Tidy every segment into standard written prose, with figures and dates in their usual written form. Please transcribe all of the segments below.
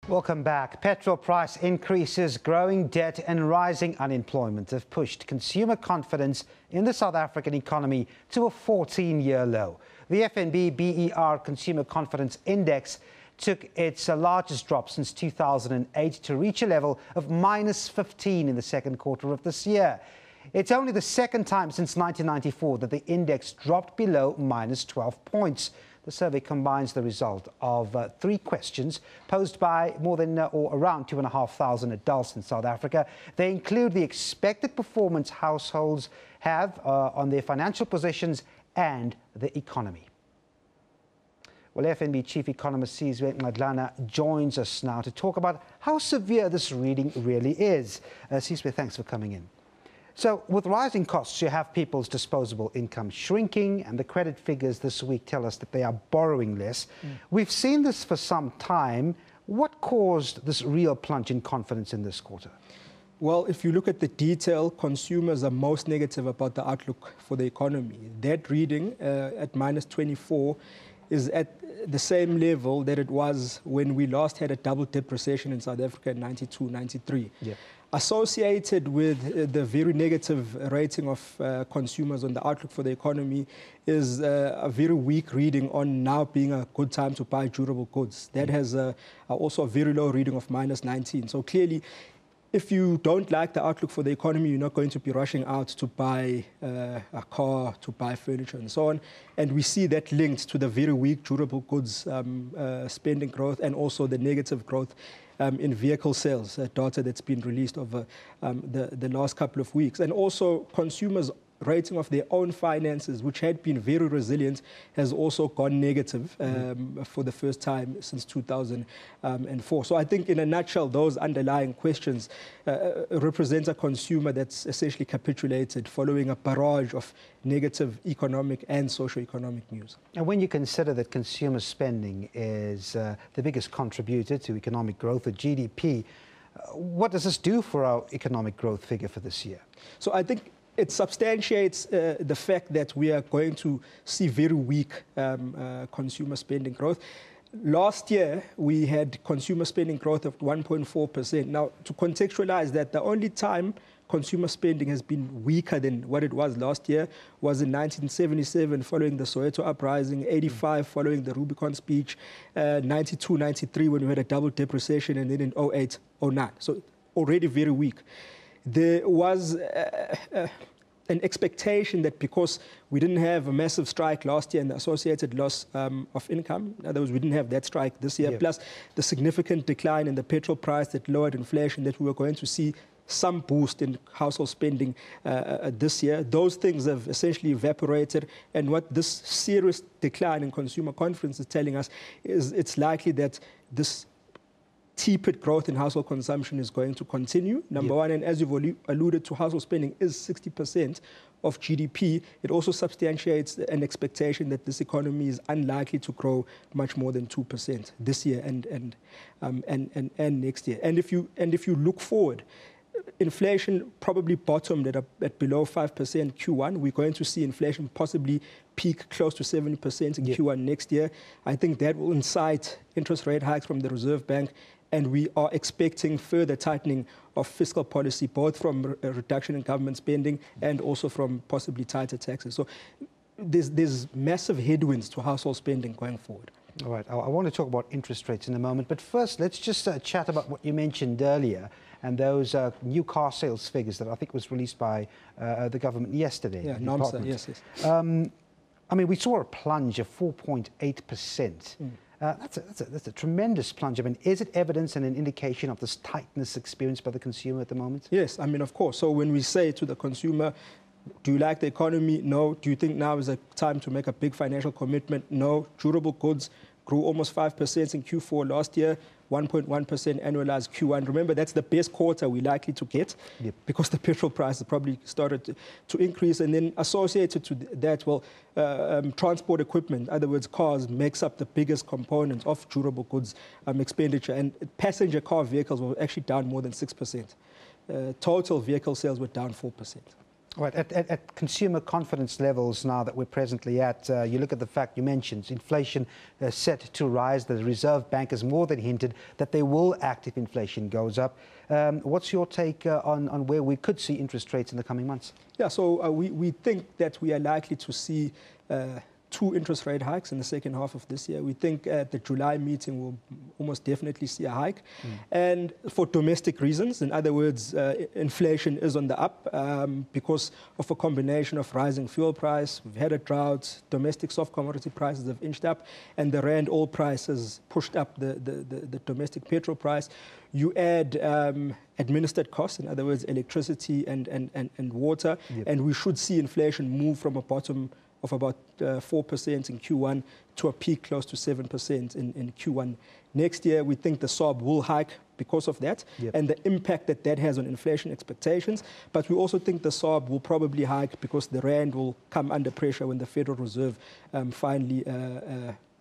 Welcome back. Petrol price increases, growing debt and rising unemployment have pushed consumer confidence in the South African economy to a 14-year low. The FNB BER Consumer Confidence Index took its largest drop since 2008 to reach a level of -15 in the second quarter of this year. It's only the second time since 1994 that the index dropped below -12 points. The survey combines the result of 3 questions posed by more than or around 2,500 adults in South Africa. They include the expected performance households have on their financial positions and the economy. Well, FNB Chief Economist Sizwe Madlana joins us now to talk about how severe this reading really is. Sizwe, thanks for coming in. So, with rising costs, you have people's disposable income shrinking, and the credit figures this week tell us that they are borrowing less. We've seen this for some time. What caused this real plunge in confidence in this quarter? Well, if you look at the detail, consumers are most negative about the outlook for the economy. That reading at -24 is at the same level that it was when we last had a double-dip recession in South Africa in 92, 93. Yeah. Associated with the very negative rating of consumers on the outlook for the economy is a very weak reading on now being a good time to buy durable goods. That has also a very low reading of -19. So clearly, if you don't like the outlook for the economy, you're not going to be rushing out to buy a car, to buy furniture and so on. And we see that linked to the very weak durable goods spending growth and also the negative growth in vehicle sales, data that's been released over the last couple of weeks. And also consumers' rating of their own finances, which had been very resilient, has also gone negative for the first time since 2004. So I think in a nutshell, those underlying questions represent a consumer that's essentially capitulated following a barrage of negative economic and socio-economic news. And when you consider that consumer spending is the biggest contributor to economic growth, the GDP, what does this do for our economic growth figure for this year? So I think it substantiates the fact that we are going to see very weak consumer spending growth. Last year, we had consumer spending growth of 1.4%. Now, to contextualize that, the only time consumer spending has been weaker than what it was last year was in 1977 following the Soweto uprising, 85 following the Rubicon speech, 92, 93 when we had a double-dip recession, and then in 08, 09. So already very weak. There was an expectation that because we didn't have a massive strike last year and the associated loss of income, in other words, we didn't have that strike this year, plus the significant decline in the petrol price that lowered inflation, that we were going to see some boost in household spending this year. Those things have essentially evaporated, and what this serious decline in consumer confidence is telling us is it's likely that this tepid growth in household consumption is going to continue, number one. And as you've alluded to, household spending is 60% of GDP. It also substantiates an expectation that this economy is unlikely to grow much more than 2% this year and next year. And if you look forward, inflation probably bottomed at below 5% Q1. We're going to see inflation possibly peak close to 70% in Q1 next year. I think that will incite interest rate hikes from the Reserve Bank, and we are expecting further tightening of fiscal policy, both from a reduction in government spending and also from possibly tighter taxes. So there's massive headwinds to household spending going forward. All right, I want to talk about interest rates in a moment, but first let's just chat about what you mentioned earlier and those new car sales figures that I think was released by the government yesterday. Yeah, NOMSA, yes. I mean, we saw a plunge of 4.8%. That's a tremendous plunge. I mean, is it evidence and an indication of this tightness experienced by the consumer at the moment? Yes, I mean, of course. So when we say to the consumer, do you like the economy? No. Do you think now is a time to make a big financial commitment? No. Durable goods grew almost 5% in Q4 last year, 1.1% annualized Q1. Remember, that's the best quarter we're likely to get because the petrol price has probably started to increase. And then associated to that, well, transport equipment, in other words, cars, makes up the biggest component of durable goods expenditure. And passenger car vehicles were actually down more than 6%. Total vehicle sales were down 4%. Right. At consumer confidence levels now that we're presently at, you look at the fact you mentioned, inflation set to rise. The Reserve Bank has more than hinted that they will act if inflation goes up. What's your take on where we could see interest rates in the coming months? Yeah, so we think that we are likely to see 2 interest rate hikes in the second half of this year. We think at the July meeting we'll almost definitely see a hike. And for domestic reasons, in other words, inflation is on the up because of a combination of rising fuel price. We've had a drought, domestic soft commodity prices have inched up, and the rand oil prices pushed up the domestic petrol price. You add administered costs, in other words, electricity and water, and we should see inflation move from a bottom of about 4% in Q1 to a peak close to 7% in Q1. Next year, we think the SARB will hike because of that and the impact that that has on inflation expectations. But we also think the SARB will probably hike because the rand will come under pressure when the Federal Reserve finally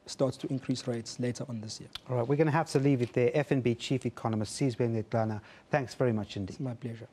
starts to increase rates later on this year. All right, we're going to have to leave it there. FNB Chief Economist Sizwe Ngetlana, thanks very much indeed. It's my pleasure.